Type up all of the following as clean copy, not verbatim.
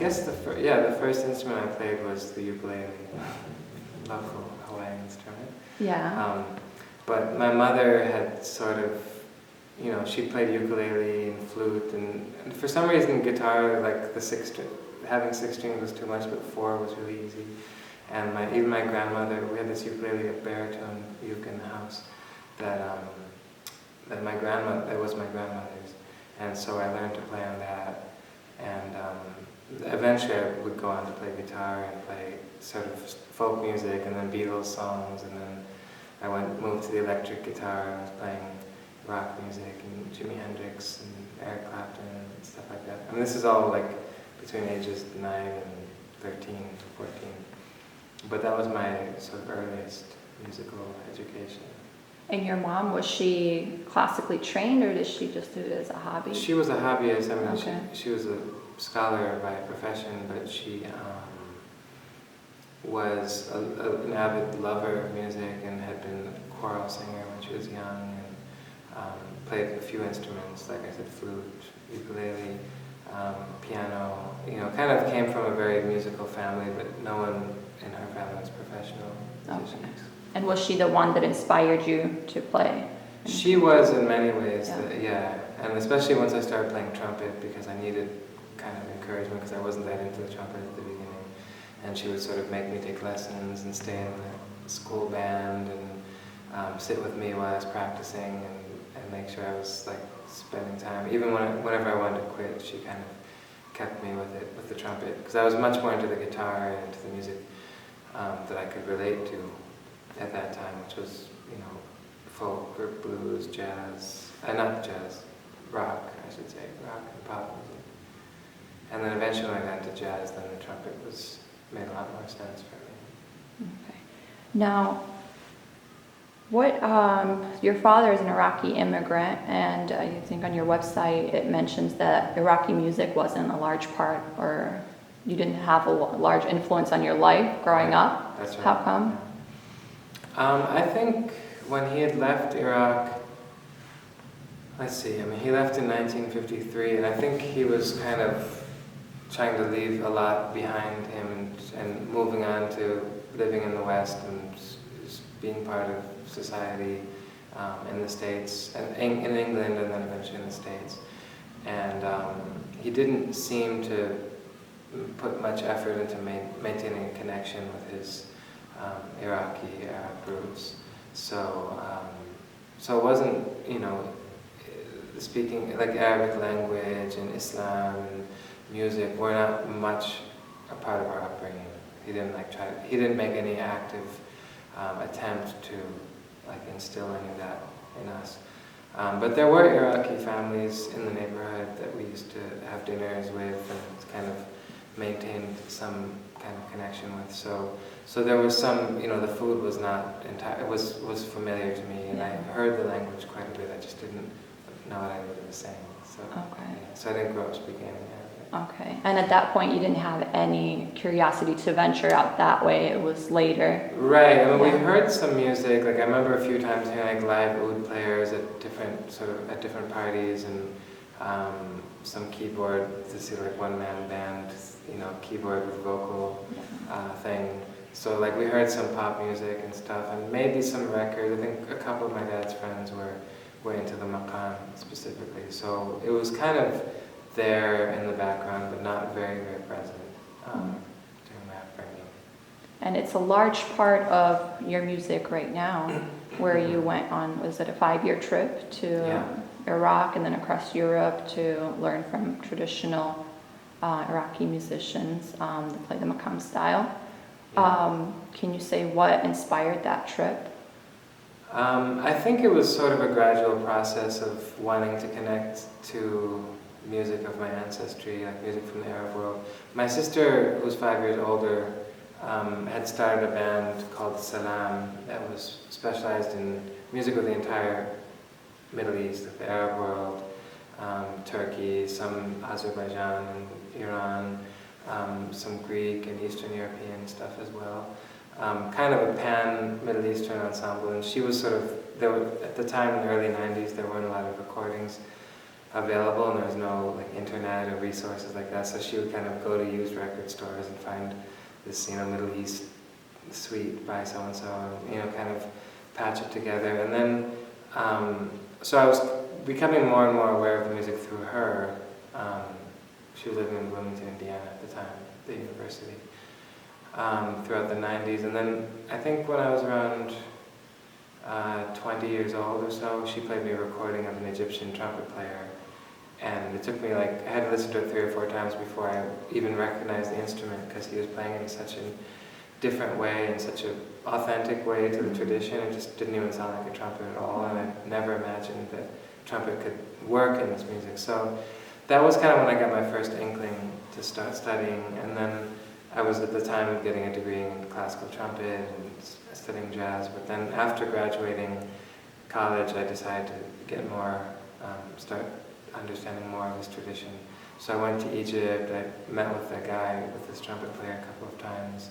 guess the first instrument I played was the ukulele, local Hawaiian instrument. Yeah. But my mother had sort of, she played ukulele and flute, and for some reason guitar, like having 6 strings was too much, but 4 was really easy. And even my grandmother, we had this ukulele, a baritone uke in the house, that was my grandmother's. And so I learned to play on that. And eventually I would go on to play guitar and play sort of folk music and then Beatles songs, and then I moved to the electric guitar and was playing rock music and Jimi Hendrix and Eric Clapton and stuff like that. I mean, this is all like between ages 9 and 13 to 14. But that was my sort of earliest musical education. And your mom, was she classically trained, or did she just do it as a hobby? She was a hobbyist. I mean, okay. she was a scholar by profession, but she was an avid lover of music and had been a choral singer when she was young, and played a few instruments, like I said, flute, ukulele, piano. Kind of came from a very musical family, but no one in her family was professional musicians. Okay. And was she the one that inspired you to play? She was in many ways, yeah. And especially once I started playing trumpet, because I needed kind of encouragement, because I wasn't that into the trumpet at the beginning. And she would sort of make me take lessons and stay in the school band and sit with me while I was practicing and make sure I was like spending time. Even whenever I wanted to quit, she kind of kept me with the trumpet, because I was much more into the guitar and into the music that I could relate to at that time, which was, folk or blues, jazz, not jazz, rock, I should say, rock and pop music. And then eventually when I got into jazz, then the trumpet made a lot more sense for me. Okay. Now, your father is an Iraqi immigrant, and I think on your website it mentions that Iraqi music wasn't a large part, or you didn't have a large influence on your life growing up. That's right. How come? Yeah. I think when he had left Iraq, he left in 1953, and I think he was kind of trying to leave a lot behind him and moving on to living in the West and being part of society in the States, and in England, and then eventually in the States. And he didn't seem to put much effort into maintaining a connection with his Iraqi Arab roots. So it wasn't, speaking like Arabic language and Islam and music were not much a part of our upbringing. He didn't make any active attempt to instill any of that in us. But there were Iraqi families in the neighborhood that we used to have dinners with and kind of maintained some kind of connection with. So there was some, the food was not it was familiar to me, and I heard the language quite a bit. I just didn't know what anybody was saying. So so I didn't grow up speaking Arabic. Okay. And at that point, you didn't have any curiosity to venture out that way. It was later. Right. I mean, we heard some music. Like I remember a few times hearing live oud players at different parties, and some keyboard, to see one-man band, keyboard with vocal thing. So we heard some pop music and stuff, and maybe some records. I think a couple of my dad's friends were into the Maqam specifically. So it was kind of there in the background, but not very, very present during my upbringing. And it's a large part of your music right now, where you went on, was it a 5-year trip to Iraq and then across Europe to learn from traditional Iraqi musicians that play the Maqam style. Can you say what inspired that trip? I think it was sort of a gradual process of wanting to connect to music of my ancestry, like music from the Arab world. My sister, who's 5 years older, had started a band called Salam that was specialized in music of the entire Middle East, like the Arab world, Turkey, some Azerbaijan and Iran, some Greek and Eastern European stuff as well. Kind of a pan-Middle Eastern ensemble, and she was at the time in the early 90s, there weren't a lot of recordings available, and there was no like internet or resources like that. So she would kind of go to used record stores and find this, Middle East suite by so and so, and kind of patch it together. And then, so I was becoming more and more aware of the music through her. She was living in Bloomington, Indiana at the time, the university, throughout the 90s. And then I think when I was around 20 years old or so, she played me a recording of an Egyptian trumpet player. And it took me I had to listen to it 3 or 4 times before I even recognized the instrument, because he was playing it in such a different way, in such an authentic way to the tradition. It just didn't even sound like a trumpet at all, and I never imagined that trumpet could work in this music. So that was kind of when I got my first inkling to start studying, and then I was at the time getting a degree in classical trumpet and studying jazz, but then after graduating college I decided to get more, start understanding more of this tradition. So I went to Egypt, I met with a guy, with this trumpet player a couple of times.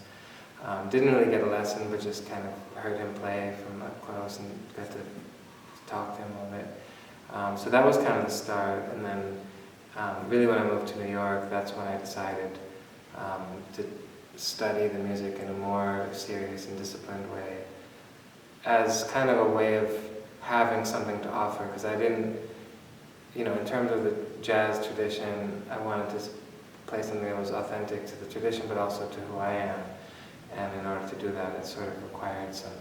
Didn't really get a lesson, but just kind of heard him play from up close and got to talk to him a little bit. So that was kind of the start, and then really when I moved to New York, that's when I decided to study the music in a more serious and disciplined way, as kind of a way of having something to offer, because I didn't, in terms of the jazz tradition, I wanted to play something that was authentic to the tradition, but also to who I am. And in order to do that, it sort of required some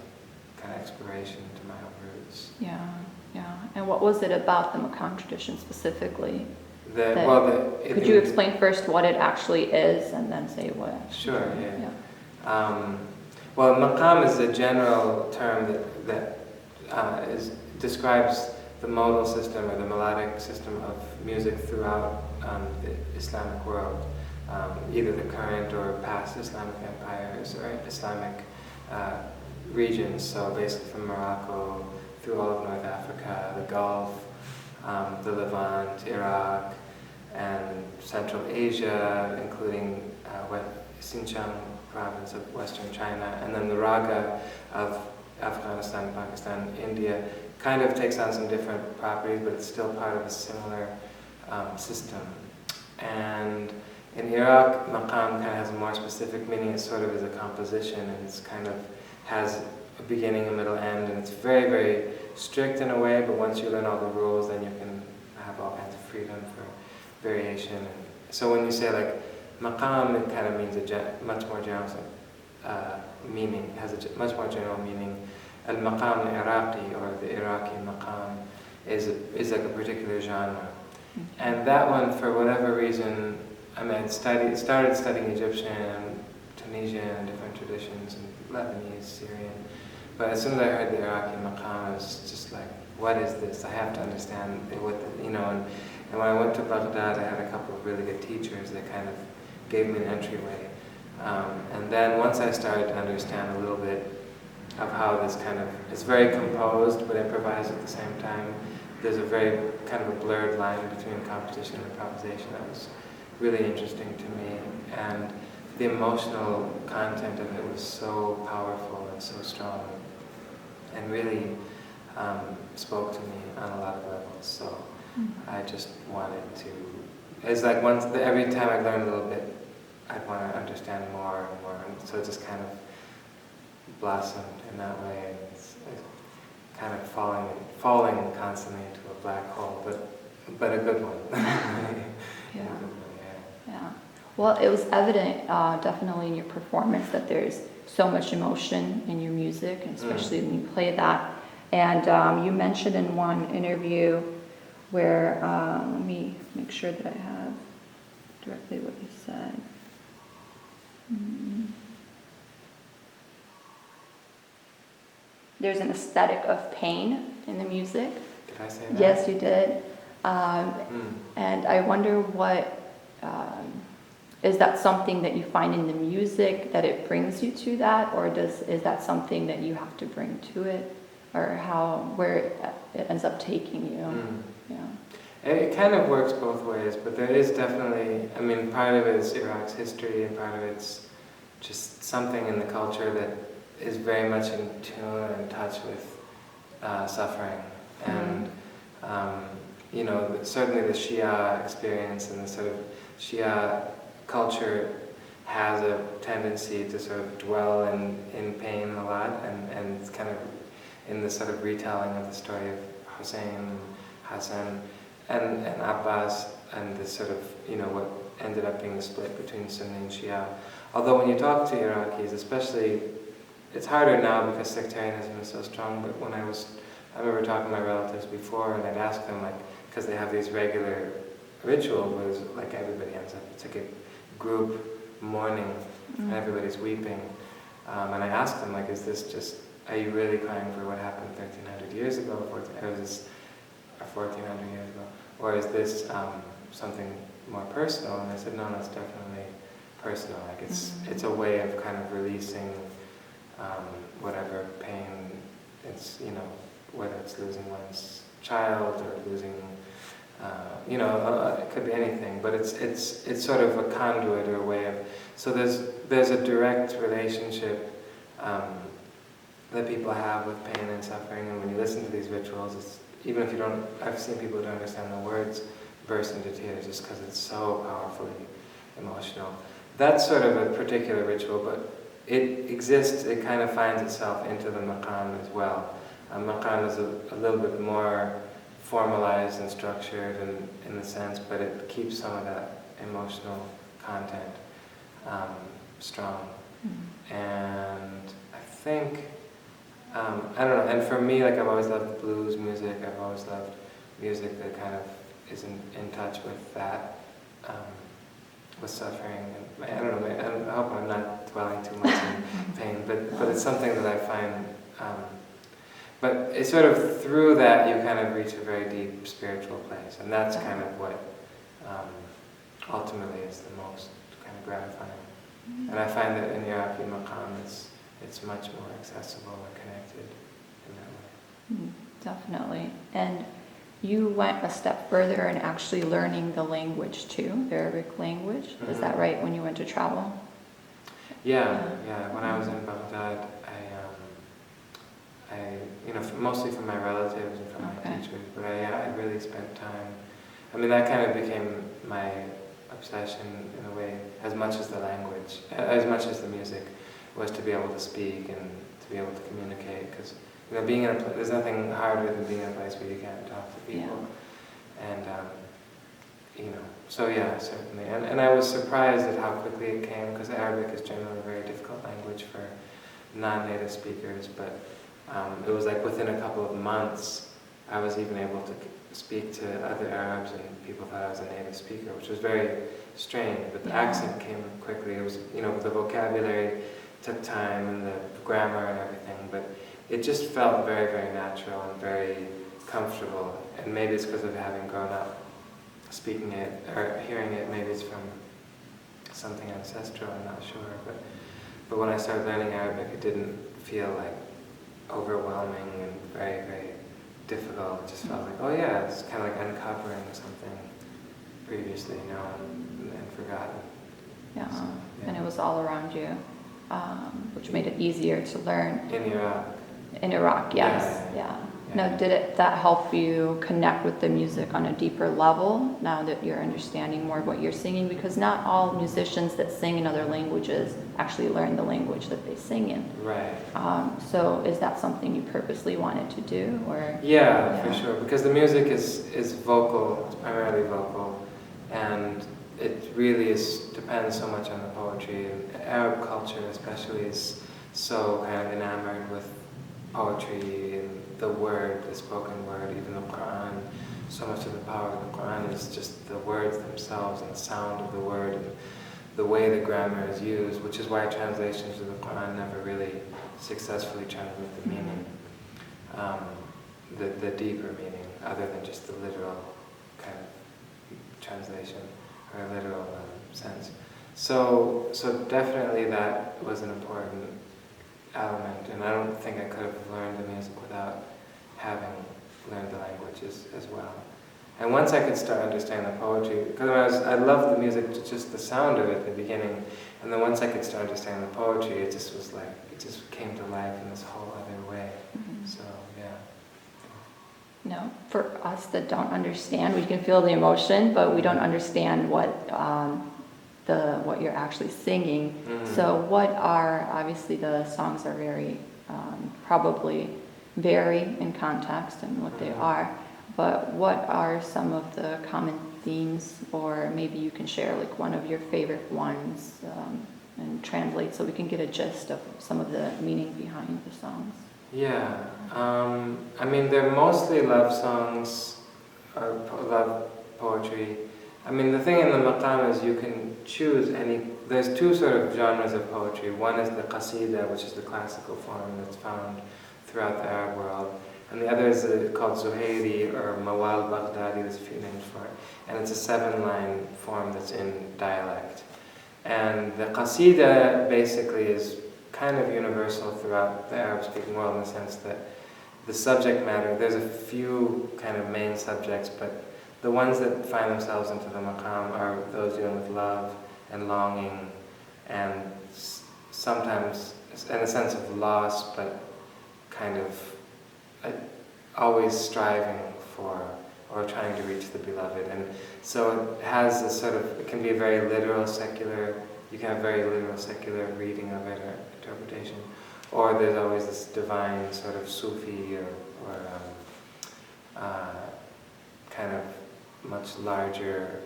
kind of exploration to my own roots. Yeah. And what was it about the Maqam tradition specifically? Could you explain first what it actually is, and then say what? Sure, yeah. Well, Maqam is a general term that describes the modal system or the melodic system of music throughout the Islamic world, either the current or past Islamic empires or Islamic regions. So basically from Morocco through all of North Africa, the Gulf, the Levant, Iraq, and Central Asia, including Xinjiang province of Western China, and then the Raga of Afghanistan, Pakistan, India, kind of takes on some different properties, but it's still part of a similar system. And in Iraq, Maqam kind of has a more specific meaning. It sort of is a composition, and it's kind of has a beginning, a middle, end, and it's very, very strict in a way, but once you learn all the rules, then you can have all kinds of freedom for variation. And so when you say Maqam, it kind of means much more general meaning, has a much more general meaning. Al-Maqam al-Iraqi, or the Iraqi Maqam, is like a particular genre. And that one, for whatever reason, I started studying Egyptian and Tunisian and different traditions, and Lebanese, Syrian. But as soon as I heard the Iraqi Maqam, I was just like, what is this? I have to understand and when I went to Baghdad, I had a couple of really good teachers that kind of gave me an entryway. And then once I started to understand a little bit of how this it's very composed but improvised at the same time, there's a very kind of a blurred line between composition and improvisation that was really interesting to me. And the emotional content of it was so powerful and so strong, and really spoke to me on a lot of levels. So I just wanted to, it's like every time I learned a little bit, I'd want to understand more and more, and so it just kind of blossomed in that way, and it's kind of falling constantly into a black hole, but a good one. Yeah. Well, it was evident definitely in your performance that there's so much emotion in your music, and especially when you play that. And you mentioned in one interview where, let me make sure that I have directly what you said. There's an aesthetic of pain in the music. Did I say that? Yes, you did. And I wonder is that something that you find in the music that it brings you to that, or is that something that you have to bring to it, or where it ends up taking you? Yeah. It kind of works both ways, but there is definitely, part of it is Iraq's history, and part of it's just something in the culture that is very much in tune and in touch with suffering. And you know, certainly the Shia experience and the sort of Shia culture has a tendency to sort of dwell in pain a lot, and it's kind of in the sort of retelling of the story of Hussein, Hassan, and Abbas, and this sort of, you know, what ended up being the split between Sunni and Shia. Although when you talk to Iraqis, especially, it's harder now because sectarianism is so strong, but when I remember talking to my relatives before, and I'd ask them, like, because they have these regular rituals where it's like everybody ends up, it's like a group mourning, and everybody's weeping. And I asked them, like, is this just, are you really crying for what happened 1,300 years ago, or is this 1,400 years ago? Or is this something more personal? And they said, no, it's definitely personal. Like it's a way of kind of releasing whatever pain. It's, you know, whether it's losing one's child or losing, you know, it could be anything. But it's sort of a conduit or a way of. So there's a direct relationship that people have with pain and suffering. And when you listen to these rituals, it's, even if you don't, I've seen people who don't understand the words burst into tears just because it's so powerfully emotional. That's sort of a particular ritual, but it exists, it kind of finds itself into the maqam as well. Maqam is a little bit more formalized and structured in the sense, but it keeps some of that emotional content strong. And I think, I don't know, and for me, like, I've always loved blues music, I've always loved music that kind of is in touch with that, with suffering. And I don't know, I hope I'm not dwelling too much in pain, but it's something that I find, but it's sort of through that you kind of reach a very deep spiritual place, and that's kind of what ultimately is the most kind of gratifying. And I find that in Iraqi Maqam it's much more accessible and connected in that way. Definitely. And you went a step further in actually learning the language too, the Arabic language. Is that right, when you went to travel? Yeah. When I was in Baghdad, I you know, mostly from my relatives and from my teachers, but I really spent time. I mean, that kind of became my obsession in a way, as much as the language, as much as the music, was to be able to speak and to be able to communicate. Because, you know, being in a there's nothing harder than being in a place where you can't talk to people. And you know, so yeah, certainly. And I was surprised at how quickly it came, because Arabic is generally a very difficult language for non-native speakers, but it was like within a couple of months I was even able to speak to other Arabs, and people thought I was a native speaker, which was very strange, but the accent came quickly. It was, you know, the vocabulary took time, and the grammar and everything, but it just felt very, very natural and very comfortable. And maybe it's because of having grown up speaking it or hearing it. Maybe it's from something ancestral, I'm not sure. But when I started learning Arabic, it didn't feel like overwhelming and very, very difficult. It just felt like, oh yeah, it's kind of like uncovering something previously known and forgotten. Yeah. So, and it was all around you, which made it easier to learn. In Iraq. In Iraq, yes. Yeah. Now, did that help you connect with the music on a deeper level now that you're understanding more of what you're singing? Because not all musicians that sing in other languages actually learn the language that they sing in. Right. So is that something you purposely wanted to do, or? Yeah, for sure. Because the music is vocal, it's primarily vocal, and it really depends so much on the poetry. And Arab culture especially is so kind of enamored with poetry and the word, the spoken word, even the Quran. So much of the power of the Quran is just the words themselves and the sound of the word and the way the grammar is used, which is why translations of the Quran never really successfully transmit the meaning, the deeper meaning, other than just the literal kind of translation or literal sense. So definitely that was an important element, and I don't think I could have learned the music without having learned the languages as well. And once I could start understanding the poetry, because I loved the music, just the sound of it at the beginning, and then once I could start understanding the poetry, it just was like, it just came to life in this whole other way. So, yeah. No, for us that don't understand, we can feel the emotion, but we don't understand what you're actually singing. So what are, obviously the songs are very, probably vary in context and what they are, but what are some of the common themes, or maybe you can share like one of your favorite ones and translate so we can get a gist of some of the meaning behind the songs. Yeah, I mean, they're mostly love songs or love poetry. I mean, the thing in the maqam is you can choose any. There's two sort of genres of poetry. One is the qasida, which is the classical form that's found throughout the Arab world, and the other is called Zuhairi or Mawal Baghdadi. There's a few names for it, and it's a 7-line form that's in dialect. And the qasida basically is kind of universal throughout the Arab-speaking world in the sense that the subject matter, there's a few kind of main subjects, but the ones that find themselves into the maqam are those dealing with love and longing and sometimes in a sense of loss, but kind of always striving for or trying to reach the beloved. And so it has a sort of, it can be a very literal, secular, you can have very literal, secular reading of it or interpretation. Or there's always this divine sort of Sufi or kind of much larger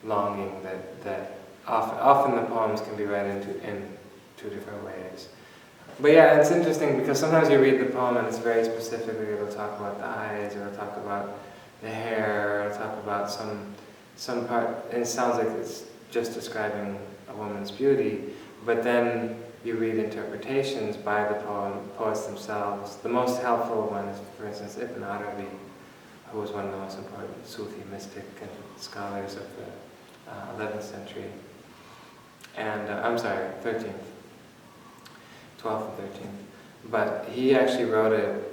longing that often the poems can be read in two different ways. But yeah, it's interesting because sometimes you read the poem and it's very specifically, it'll talk about the eyes, or it'll talk about the hair, or it'll talk about some part, and it sounds like it's just describing a woman's beauty, but then you read interpretations by the poets themselves. The most helpful one is, for instance, Ibn Arabi, who was one of the most important Sufi mystic and scholars of the 11th century, and 12th and 13th. But he actually wrote an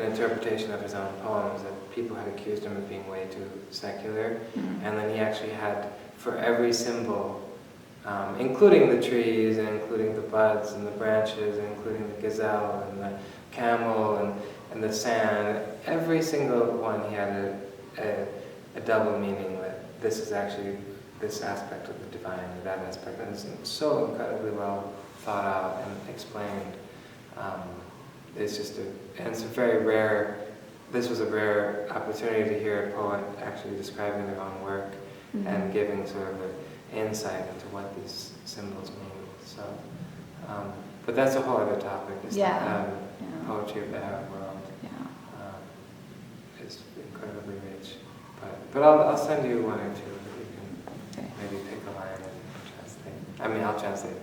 interpretation of his own poems that people had accused him of being way too secular, and then he actually had, for every symbol, including the trees, and including the buds and the branches, and including the gazelle and the camel and the sand, every single one he had a double meaning, that this is actually this aspect of the divine, or that aspect, and it's so incredibly well thought out and explained. It's a very rare, this was a rare opportunity to hear a poet actually describing their own work and giving sort of an insight into what these symbols mean. So, but that's a whole other topic. It's poetry of the Arab world. It's incredibly rich. But I'll send you one or two that you can maybe pick a line and translate. I mean, I'll translate it.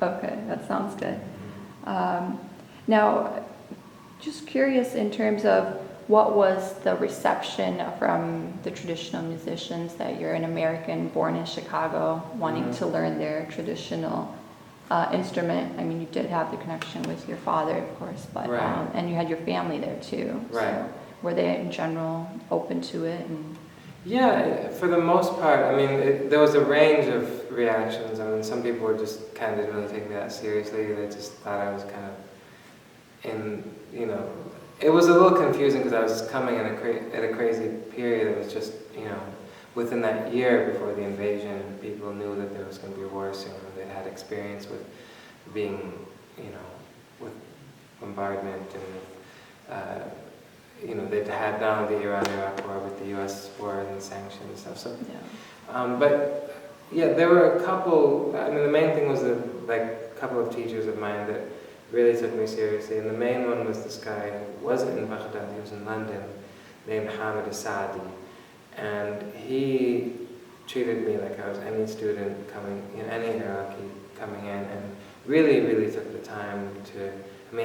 Okay, that sounds good. Now, just curious in terms of what was the reception from the traditional musicians, that you're an American born in Chicago wanting to learn their traditional instrument. I mean, you did have the connection with your father, of course, but and you had your family there too. Right. So were they in general open to it? And yeah, for the most part. I mean, there was a range of reactions. I mean, some people were just kind of didn't really take me that seriously. They just thought I was kind of it was a little confusing because I was coming in at a crazy period. It was just, within that year before the invasion, people knew that there was going to be a war soon. They had experience with being, with bombardment and they'd had now the Iran-Iraq war with the U.S. war and the sanctions and stuff. So, but yeah, there were a couple. I mean, the main thing was a couple of teachers of mine that really took me seriously, and the main one was this guy who wasn't in Baghdad, he was in London, named Hamid Al-Saadi, and he treated me like I was any student coming, any Iraqi coming in, and really, really took the time to, I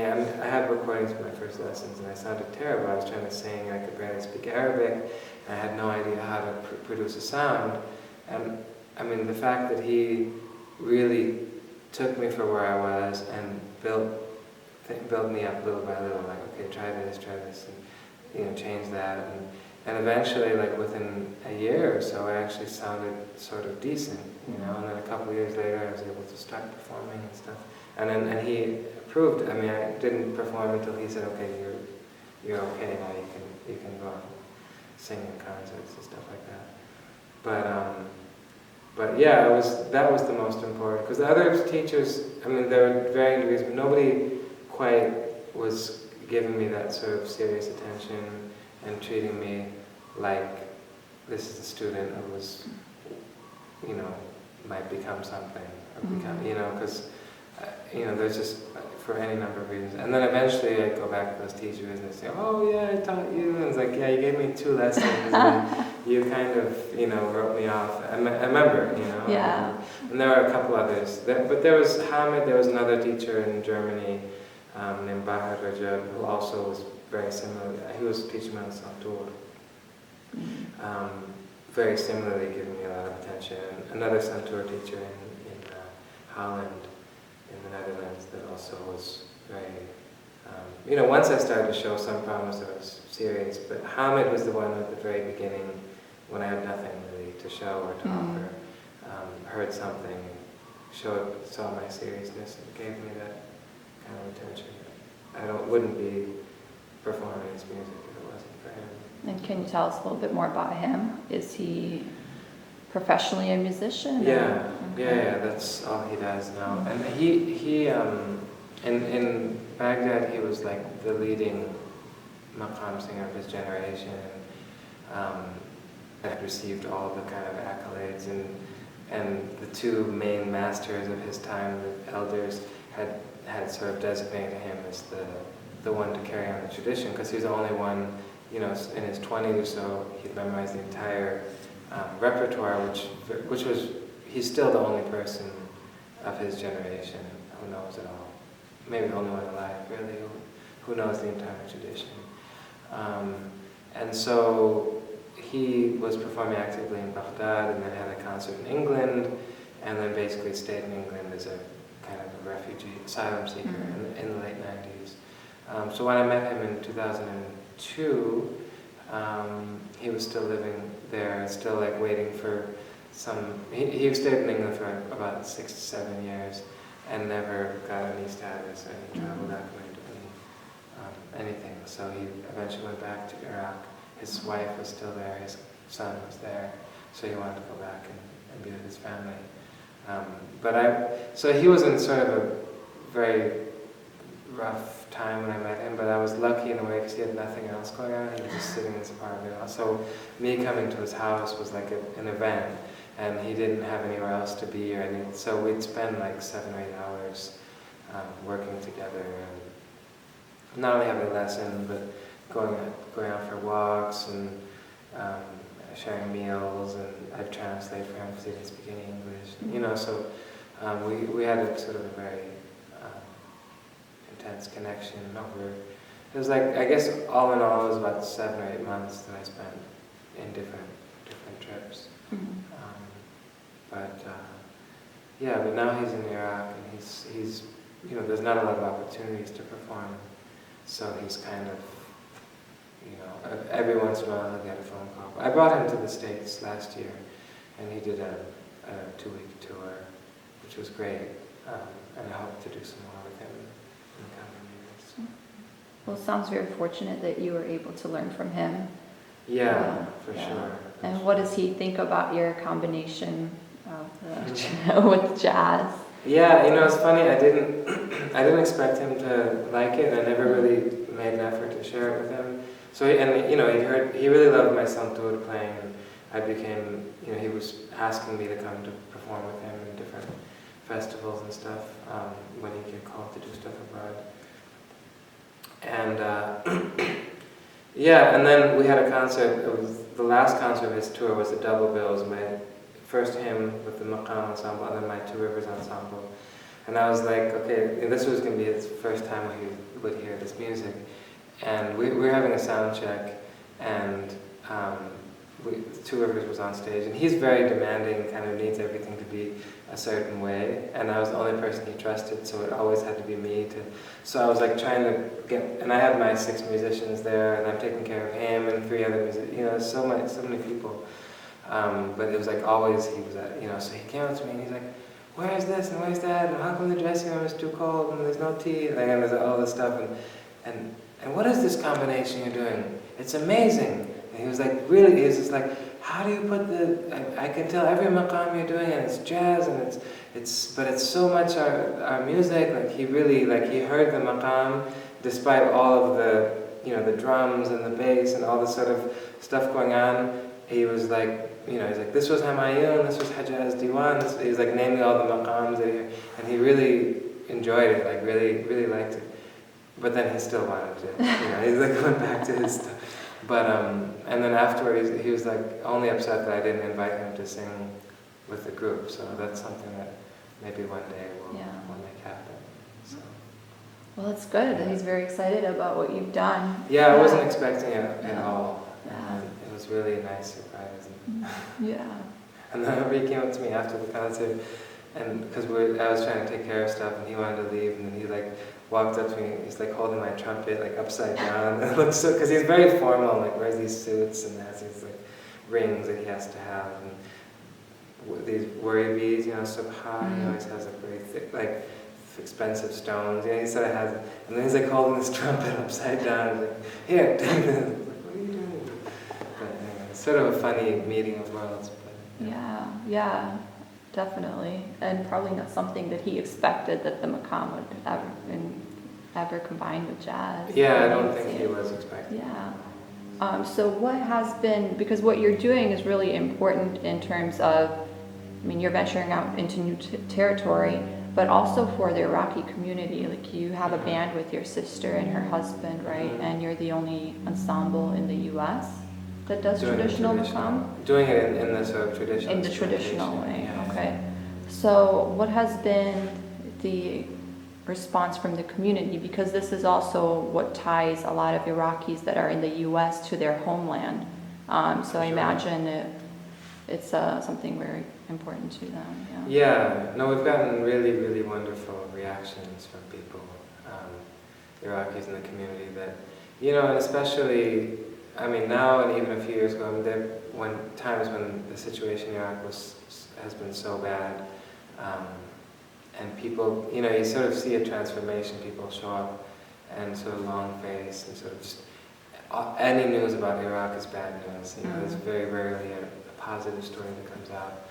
had recordings of my first lessons, and I sounded terrible. I was trying to sing, and I could barely speak Arabic, and I had no idea how to produce a sound, and the fact that he really took me for where I was and built me up little by little, like, okay, try this, and change that, And eventually, like within a year or so, I actually sounded sort of decent, you know. And then a couple of years later, I was able to start performing and stuff. And he approved. I mean, I didn't perform until he said, "Okay, you're okay now. You can go and sing in concerts and stuff like that." But yeah, that was the most important, because the other teachers, I mean, there were varying degrees, but nobody quite was giving me that sort of serious attention and treating me like this is a student who was, you know, might become something, or become, you know, because, you know, there's just, for any number of reasons. And then eventually I'd go back to those teachers and they'd say, "Oh yeah, I taught you." And it's like, "Yeah, you gave me 2 lessons and you kind of, you know, wrote me off." I remember, you know. Yeah. And there were a couple others. But there was Hamid, there was another teacher in Germany named Bahar Rajab, who also was very similar. He was teaching me on Santur. Very similarly giving me a lot of attention. Another Santur teacher in Holland, in the Netherlands, that also was very, you know, once I started to show some promise, I was serious. But Hamid was the one at the very beginning, when I had nothing really to show or to offer, heard something, saw my seriousness, and gave me that kind of attention. I wouldn't be performing his music if it wasn't for him. And can you tell us a little bit more about him? Is he professionally a musician? Yeah, yeah, that's all he does now. And he in Baghdad, he was like the leading maqam singer of his generation, and had received all the kind of accolades, and the 2 main masters of his time, the elders, had sort of designated him as the one to carry on the tradition, because he was the only one, you know, in his 20s or so, he'd memorized the entire repertoire, which was, he's still the only person of his generation who knows it all. Maybe the only one alive, really, who knows the entire tradition. And so he was performing actively in Baghdad, and then had a concert in England, and then basically stayed in England as a kind of a refugee, asylum seeker in the late 90s. So when I met him in 2002, he was still living there, still like waiting for he stayed in England for about 6 to 7 years, and never got any status or any travel document or anything. So he eventually went back to Iraq. His wife was still there, his son was there, so he wanted to go back and be with his family. So he was in sort of a very rough time when I met him, but I was lucky in a way because he had nothing else going on. He was just sitting in his apartment. So me coming to his house was like an event, and he didn't have anywhere else to be or anything. So we'd spend like 7 or 8 hours working together, and not only having a lesson, but going out for walks and sharing meals, and I'd translate for him because he didn't speak any English. You know, so we had a sort of a very intense connection over. It was like, I guess all in all, it was about 7 or 8 months that I spent in different trips. But now he's in Iraq, and he's you know, there's not a lot of opportunities to perform, so he's kind of, you know, every once in a while he'll get a phone call. I brought him to the States last year, and he did a 2-week tour, which was great, and I hope to do some more with him in the coming years. Well, it sounds very fortunate that you were able to learn from him. Yeah, for sure. And what does he think about your combination of with jazz? Yeah, you know, it's funny. I didn't expect him to like it. I never really made an effort to share it with him. So, you know, he really loved my santur playing, and I became, you know, he was asking me to come to perform with him in different festivals and stuff when he get called to do stuff abroad. And yeah, and then we had a concert. It was the last concert of his tour was a double bill. It was my first hymn with the Maqam ensemble, and then my 2 Rivers ensemble. And I was like, okay, this was going to be his first time he would hear this music. And we were having a sound check, and Two Rivers was on stage, and he's very demanding, kind of needs everything to be a certain way, and I was the only person he trusted, so it always had to be me to. So I was like trying to get, and I had my 6 musicians there, and I'm taking care of him and 3 other musicians, so many people. But it was like always he was at, so he came up to me and he's like, "Where's this and where's that? And how come the dressing room is too cold and there's no tea?" And there's all this stuff, and what is this combination you're doing? It's amazing. And he was like, really, he was just like, how do you put I can tell every maqam you're doing, and it's jazz, and but it's so much our music. Like he really, like he heard the maqam, despite all of the, the drums and the bass and all this sort of stuff going on. He was like, he's like, this was Hamayun, this was Hajaz Diwan. He was like naming all the maqams that and he really enjoyed it, like really, really liked it. But then he still wanted to, he's like going back to his stuff. But, and then afterward, he was like only upset that I didn't invite him to sing with the group. So that's something that maybe one day we'll make happen. So. Well, it's good that he's very excited about what you've done. Yeah, I wasn't expecting it at all. Yeah. And it was really a nice surprise. Yeah. And then he came up to me after the concert, and because I was trying to take care of stuff, and he wanted to leave, and then he like walked up to me. He's like holding my trumpet like upside down, and it looks so, because he's very formal, and like wears these suits and has these like rings that he has to have, and these worry beads, so high. He always has like very thick, like expensive stones. He sort of has it, and then he's like holding this trumpet upside down. He's like, "Here, take this." Like, what are you doing? But anyway, it's sort of a funny meeting of worlds. But, yeah, definitely, and probably not something that he expected that the maqam would ever combine with jazz. Yeah, I don't think he was expecting. Yeah. So what has been, because what you're doing is really important in terms of, you're venturing out into new territory, but also for the Iraqi community. Like you have a band with your sister and her husband, right? And you're the only ensemble in the U.S. that does traditional maqam? Doing it in the sort of traditional. In the traditional way, okay. So what has been the response from the community? Because this is also what ties a lot of Iraqis that are in the U.S. to their homeland. So I imagine it's something very important to them. Yeah, no, we've gotten really, really wonderful reactions from people, Iraqis in the community that, and especially, now and even a few years ago, when times when the situation in Iraq has been so bad, and people, you sort of see a transformation. People show up and sort of long face and sort of just any news about Iraq is bad news. There's very rarely a positive story that comes out,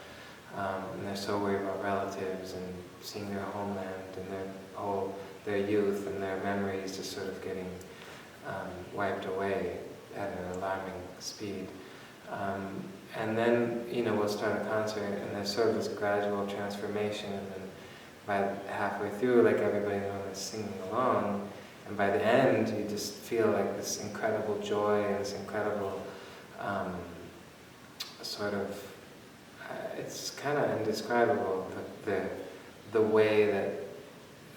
and they're so worried about relatives and seeing their homeland and their youth and their memories just sort of getting wiped away at an alarming speed. And then, we'll start a concert, and there's sort of this gradual transformation, and then by halfway through, like everybody in the room is singing along, and by the end, you just feel like this incredible joy and this incredible sort of, it's kind of indescribable, the way that,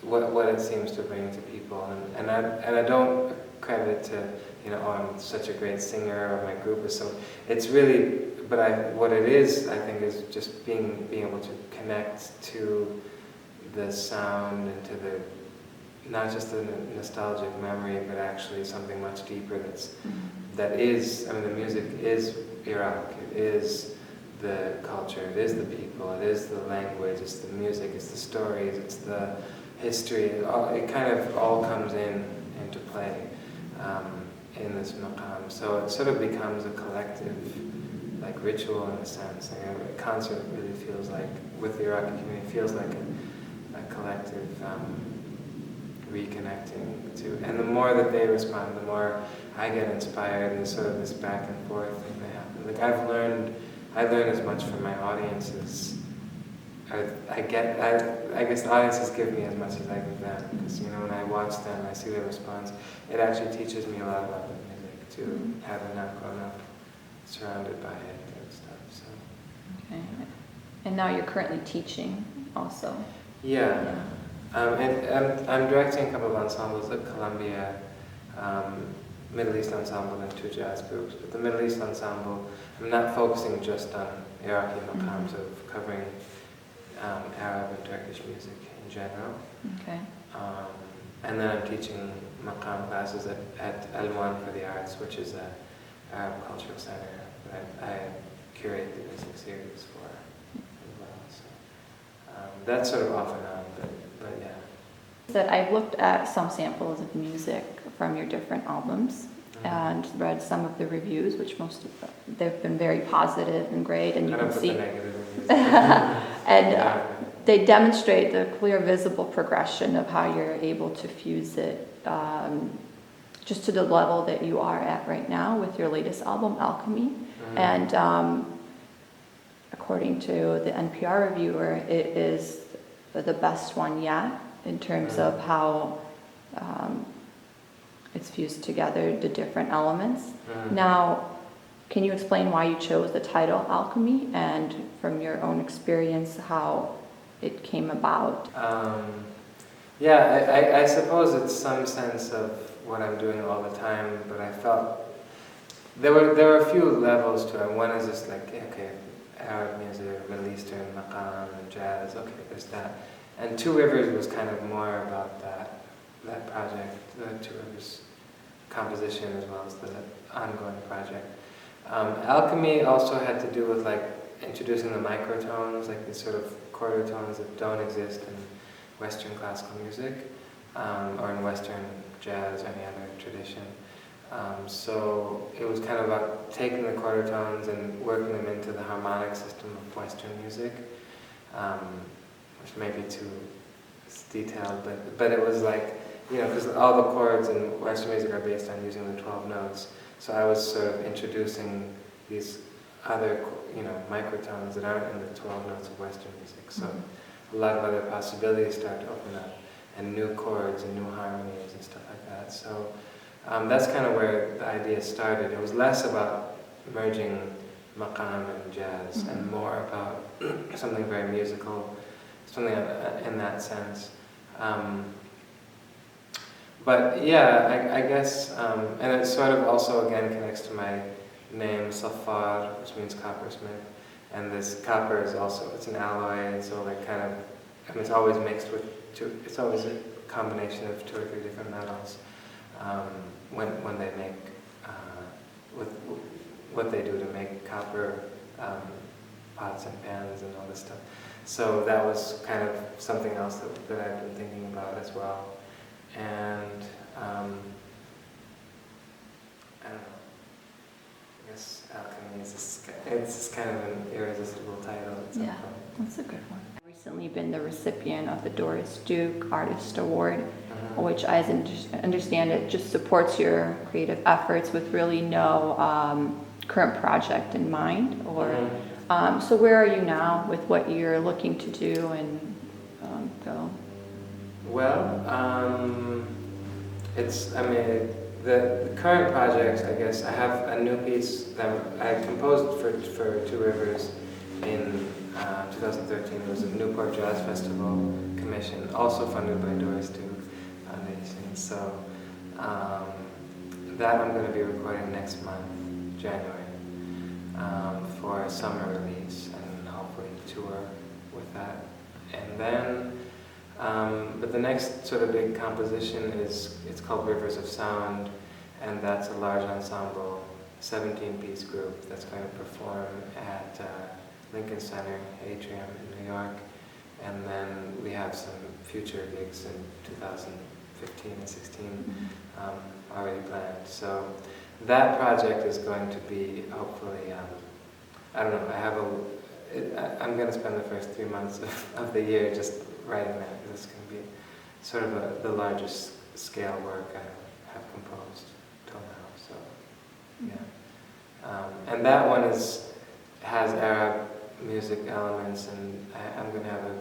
what it seems to bring to people, and I don't credit it to, I'm such a great singer, or my group is so, it's really, but what it is, I think, is just being able to connect to the sound and to not just the nostalgic memory, but actually something much deeper that is, the music is Iraq, it is the culture, it is the people, it is the language, it's the music, it's the stories, it's the history, it kind of all comes into play in this maqam. So it sort of becomes a collective, like ritual in a sense. A concert really feels like, with the Iraqi community, feels like a collective reconnecting to. And the more that they respond, the more I get inspired, and sort of this back and forth thing that happens. Like I learn as much from my audiences. I guess the audiences give me as much as I give them, because when I watch them, I see their response. It actually teaches me a lot about the music too, having not grown up surrounded by it and stuff. So. Okay, and now you're currently teaching also. Yeah. And I'm directing a couple of ensembles at Columbia, Middle East ensemble and 2 jazz groups. But the Middle East ensemble, I'm not focusing just on Iraqi Maqam, so covering Arab and Turkish music in general. Okay. And then I'm teaching Maqam classes at Al for the Arts, which is an Arab cultural center that I curate the music series for as well. So that's sort of off and on, but yeah. That I've looked at some samples of music from your different albums and read some of the reviews, which most of them, they've been very positive and great, and you can see. The negative reviews. And they demonstrate the clear, visible progression of how you're able to fuse it just to the level that you are at right now with your latest album, Alchemy. And according to the NPR reviewer, it is the best one yet in terms of how it's fused together, the different elements. Now, can you explain why you chose the title Alchemy, and from your own experience, how it came about? Yeah, I suppose it's some sense of what I'm doing all the time, but I felt there were a few levels to it. One is just like, okay, Arab music, Middle Eastern, Maqam, and jazz, okay, there's that. And Two Rivers was kind of more about that project, the Two Rivers composition as well as the ongoing project. Alchemy also had to do with like introducing the microtones, like these sort of quarter tones that don't exist in Western classical music or in Western jazz or any other tradition. So it was kind of about taking the quarter tones and working them into the harmonic system of Western music, which may be too detailed, but it was like, you know, because all the chords in Western music are based on using the 12 notes. So I was sort of introducing these other, you know, microtones that aren't in the 12 notes of Western music. So a lot of other possibilities start to open up, and new chords and new harmonies and stuff like that. So that's kind of where the idea started. It was less about merging maqam and jazz and more about something very musical, something in that sense. But yeah, I guess, and it sort of also again connects to my name, Saffar, which means coppersmith. And this copper is also, it's an alloy, and so like kind of, I mean, it's always mixed with it's always a combination of 2 or 3 different metals when they make, with what they do to make copper pots and pans and all this stuff. So that was kind of something else that I've been thinking about as well. And I don't know, I guess Alchemy is it's kind of an irresistible title at some point. That's a good one. I've recently been the recipient of the Doris Duke Artist Award, which, as I understand it, just supports your creative efforts with really no current project in mind. Or so where are you now with what you're looking to do and go? Well, I mean, the current projects, I guess, I have a new piece that I composed for Two Rivers in 2013. It was a Newport Jazz Festival commission, also funded by Doris Duke Foundation. So that I'm going to be recording next month, January, for a summer release, and hopefully tour with that. And then but the next sort of big composition it's called Rivers of Sound, and that's a large ensemble, 17-piece group that's going to perform at Lincoln Center Atrium in New York, and then we have some future gigs in 2015 and 16 already planned. So that project is going to be hopefully, I don't know, I'm going to spend the first 3 months of the year just writing that, because it's going to be sort of the largest scale work I have composed till now. So, yeah. And that one has Arab music elements, and I'm going to have a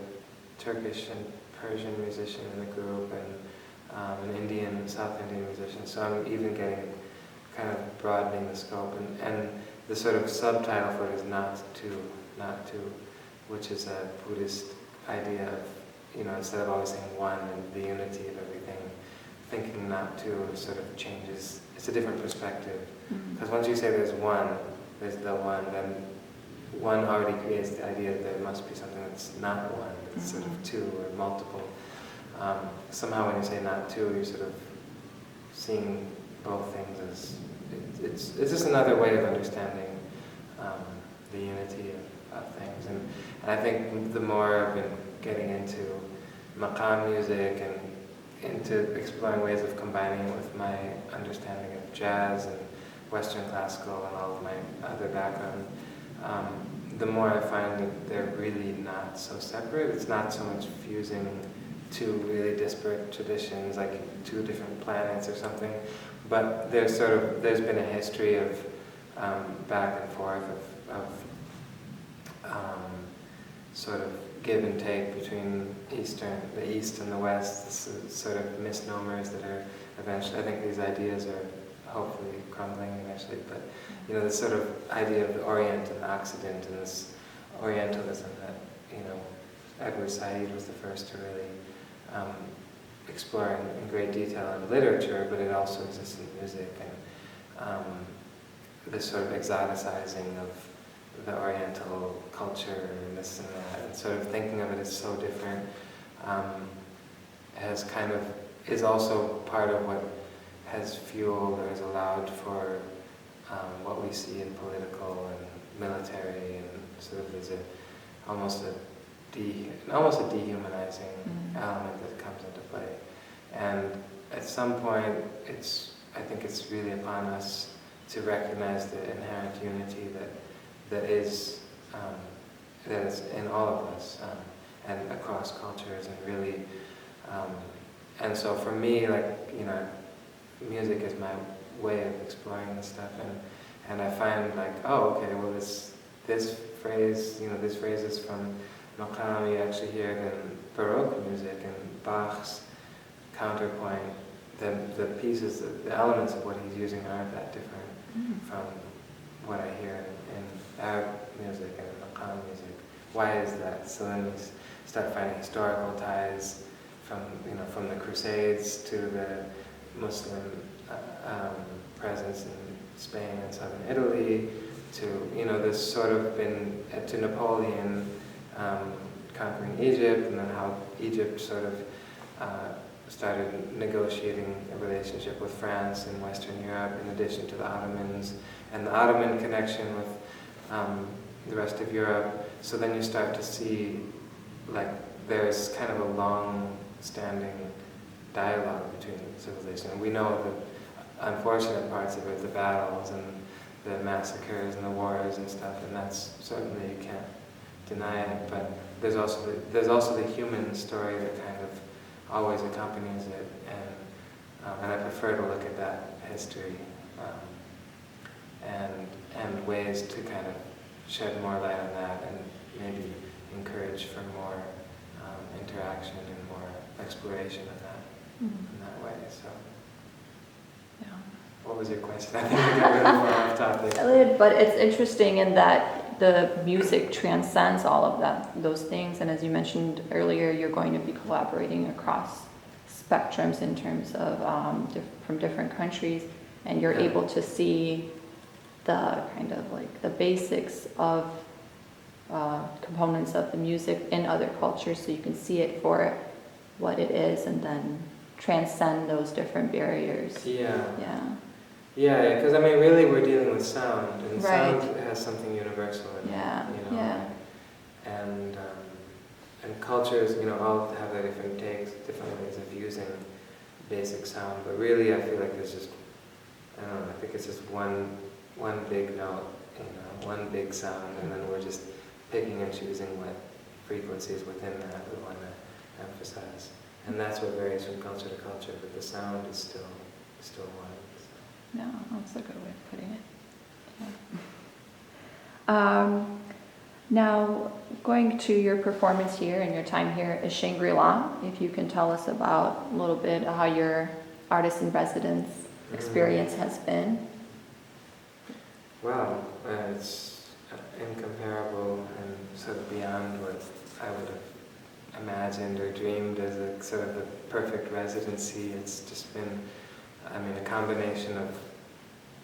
Turkish and Persian musician in the group, and an Indian, South Indian musician. So I'm even getting kind of broadening the scope, and the sort of subtitle for it is not to, which is a Buddhist idea of, you know, instead of always saying one and the unity of everything, thinking not to sort of changes. It's a different perspective. Mm-hmm. Because once you say there's the one, then one already creates the idea that there must be something that's not one, it's sort of two or multiple. Somehow when you say not two, you're sort of seeing both things as, it's just another way of understanding the unity of things. And I think the more I've been getting into Maqam music and into exploring ways of combining it with my understanding of jazz and Western classical and all of my other background, the more I find that they're really not so separate. It's not so much fusing two really disparate traditions, like two different planets or something, but there's been a history of back and forth of sort of give and take between the East and the West, this sort of misnomers that are eventually, I think these ideas are hopefully crumbling eventually, but this sort of idea of the Orient and the Occident and this Orientalism that, Edward Said was the first to really explore in great detail in literature, but it also exists in music, and this sort of exoticizing of the Oriental culture and this and that, and sort of thinking of it as so different, is also part of what has fueled or has allowed for what we see in political and military, and sort of there's almost a dehumanizing element that comes into play. And at some point, I think it's really upon us to recognize the inherent unity that is in all of us, and across cultures, and really, and so for me, music is my way of exploring this stuff, and I find this phrase is from Maqam. You actually hear it in Baroque music, and Bach's counterpoint, the pieces, the elements of what he's using aren't that different from what I hear in Arab music and Maqam music. Why is that? So then we start finding historical ties from the Crusades to the Muslim presence in Spain and southern Italy, to this sort of been to Napoleon conquering Egypt, and then how Egypt sort of started negotiating a relationship with France in Western Europe, in addition to the Ottomans, and the Ottoman connection with the rest of Europe. So then you start to see there's kind of a long-standing dialogue between civilizations. And we know the unfortunate parts of it, the battles and the massacres and the wars and stuff, and that's certainly, you can't deny it, but there's also the human story that kind of always accompanies it, and I prefer to look at that history and ways to kind of shed more light on that, and maybe encourage for more interaction and more exploration of that in that way. So, yeah. What was your question? I think I got really far off topic. But it's interesting in that the music transcends all of those things, and as you mentioned earlier, you're going to be collaborating across spectrums in terms of from different countries, and you're able to see the kind of the basics of components of the music in other cultures, so you can see it for what it is, and then transcend those different barriers. Yeah, because really we're dealing with sound, and right. Sound has something universal in it, and cultures, all have their different takes, different ways of using basic sound, but really I feel like there's just, I think it's just one big note, one big sound, and then we're just picking and choosing what frequencies within that we want to emphasize. And that's what varies from culture to culture, but the sound is still one. So. No, that's a good way of putting it. Yeah. Now, going to your performance here and your time here at Shangri-La, if you can tell us about a little bit how your artist in residence experience has been. Well, it's incomparable and sort of beyond what I would have imagined or dreamed as a sort of the perfect residency. It's just been, I mean, a combination of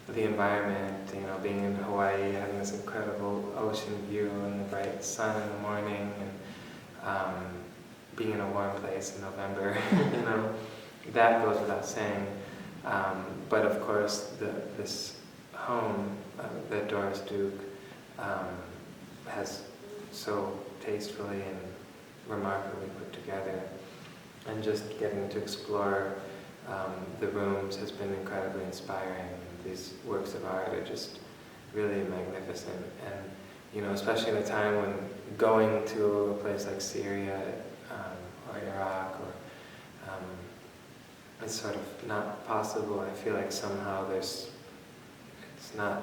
the environment, you know, being in Hawaii, having this incredible ocean view and the bright sun in the morning, and being in a warm place in November, you know, that goes without saying. But of course, this home that Doris Duke has so tastefully and remarkably put together, and just getting to explore the rooms has been incredibly inspiring. These works of art are just really magnificent, and you know, especially in a time when going to a place like Syria or Iraq, or it's sort of not possible. I feel like somehow it's not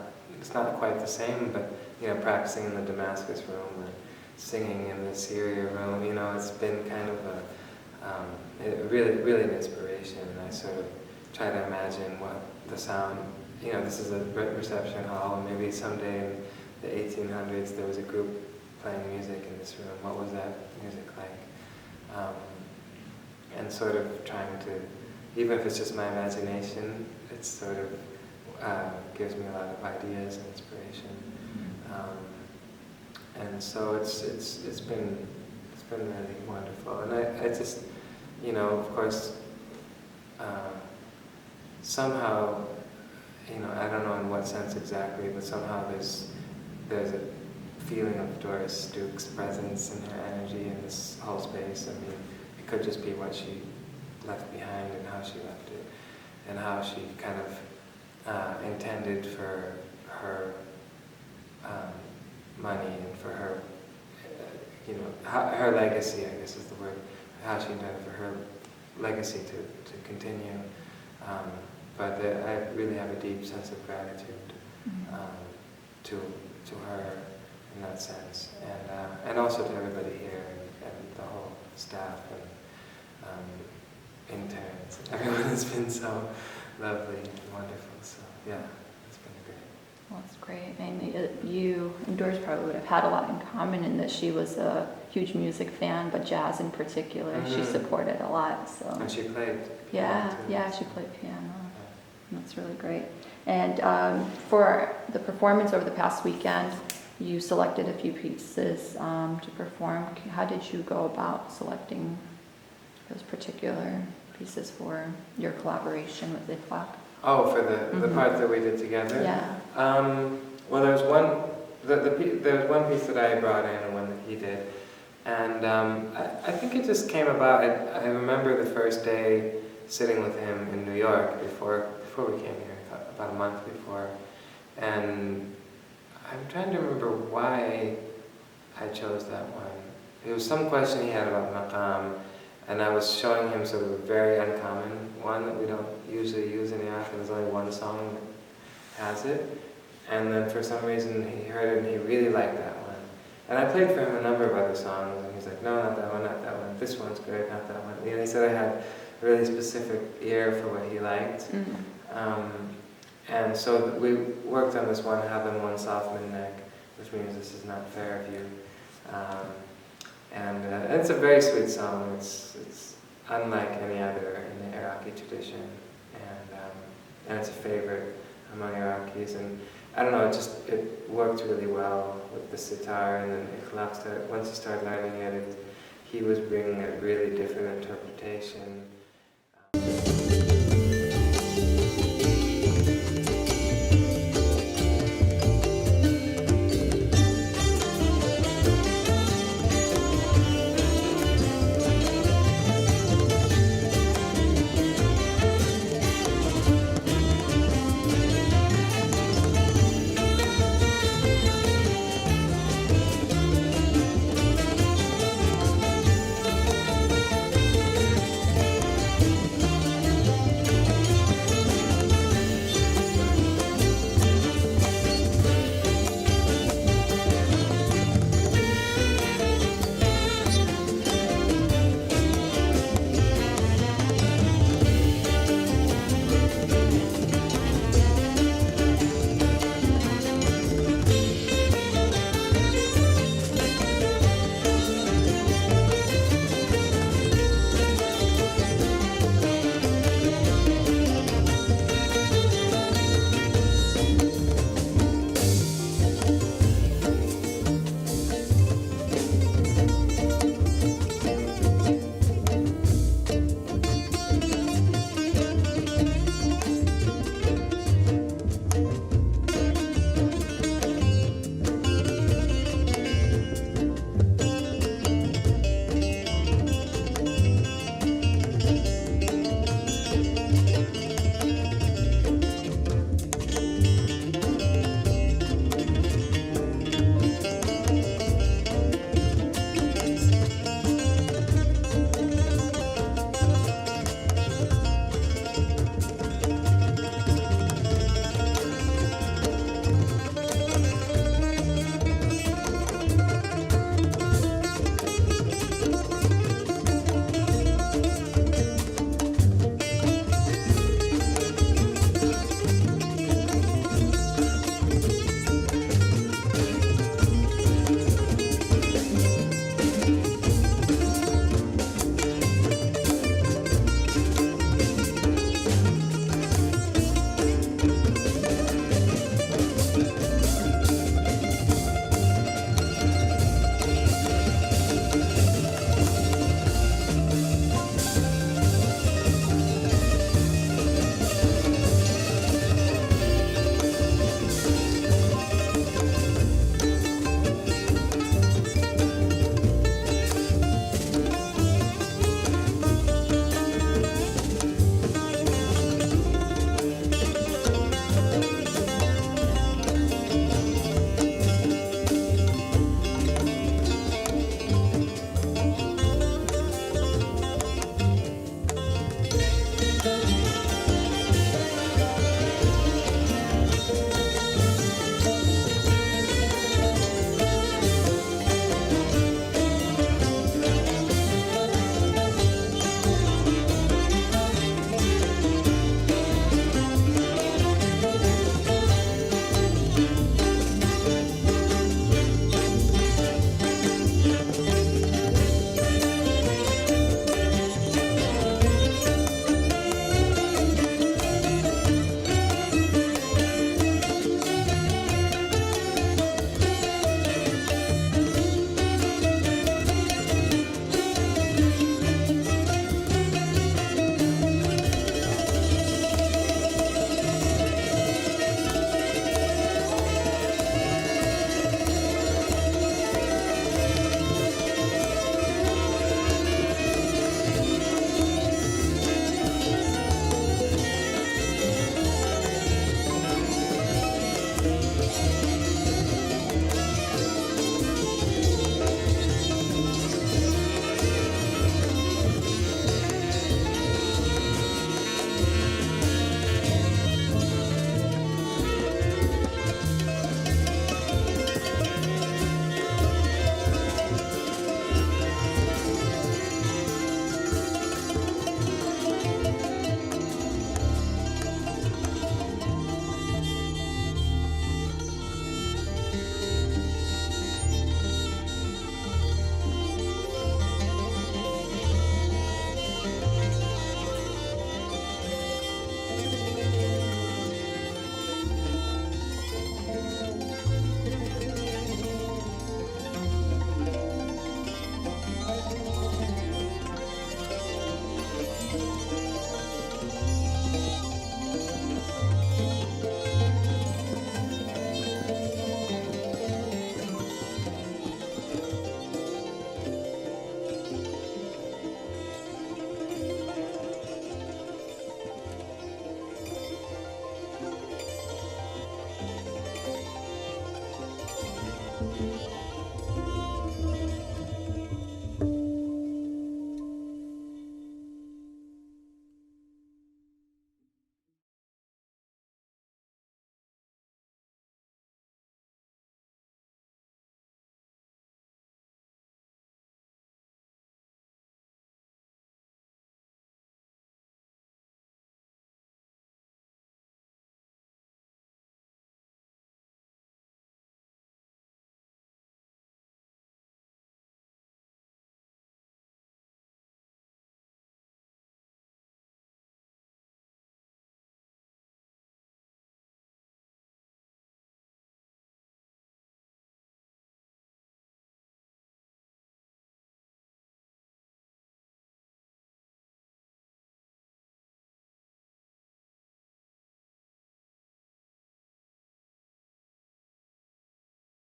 quite the same, but you know, practicing in the Damascus room or singing in the Syria room, you know, it's been kind of really an inspiration. I sort of try to imagine what the sound, you know, this is a reception hall, and maybe someday in the 1800s there was a group playing music in this room. What was that music like? And sort of trying to, even if it's just my imagination, it sort of gives me a lot of ideas and inspiration. And so it's been really wonderful. And I just, you know, of course, somehow, you know, I don't know in what sense exactly, but somehow there's a feeling of Doris Duke's presence and her energy in this whole space. I mean, it could just be what she left behind and how she left it, and how she kind of intended for her money and for her, you know, her legacy, I guess is the word, how she intended for her legacy to continue. But I really have a deep sense of gratitude to her in that sense, and also to everybody here and the whole staff and interns. Everyone has been so lovely and wonderful. So yeah, it's been great. Well, that's great. And you and Doris probably would have had a lot in common in that she was a huge music fan, but jazz in particular, she supported a lot. So. And she played. Yeah, she played piano. That's really great. And for the performance over the past weekend, you selected a few pieces to perform. How did you go about selecting those particular pieces for your collaboration with IFLAC? Oh, for the part that we did together? Yeah. Well, there was one piece that I brought in and one that he did. And I think it just came about. I remember the first day sitting with him in New York before we came here, about a month before. And I'm trying to remember why I chose that one. It was some question he had about maqam, and I was showing him sort of a very uncommon one that we don't usually use in Iraq, and there's only one song that has it. And then for some reason he heard it and he really liked that one. And I played for him a number of other songs, and he's like, no, not that one, not that one. This one's good, not that one. And he said I had a really specific ear for what he liked. And so we worked on this one, Haben one soft mid-neck, which means this is not fair of you. And it's a very sweet song. It's unlike any other in the Iraqi tradition, and it's a favorite among Iraqis. And I don't know, it worked really well with the sitar, and then once he started learning it, he was bringing a really different interpretation.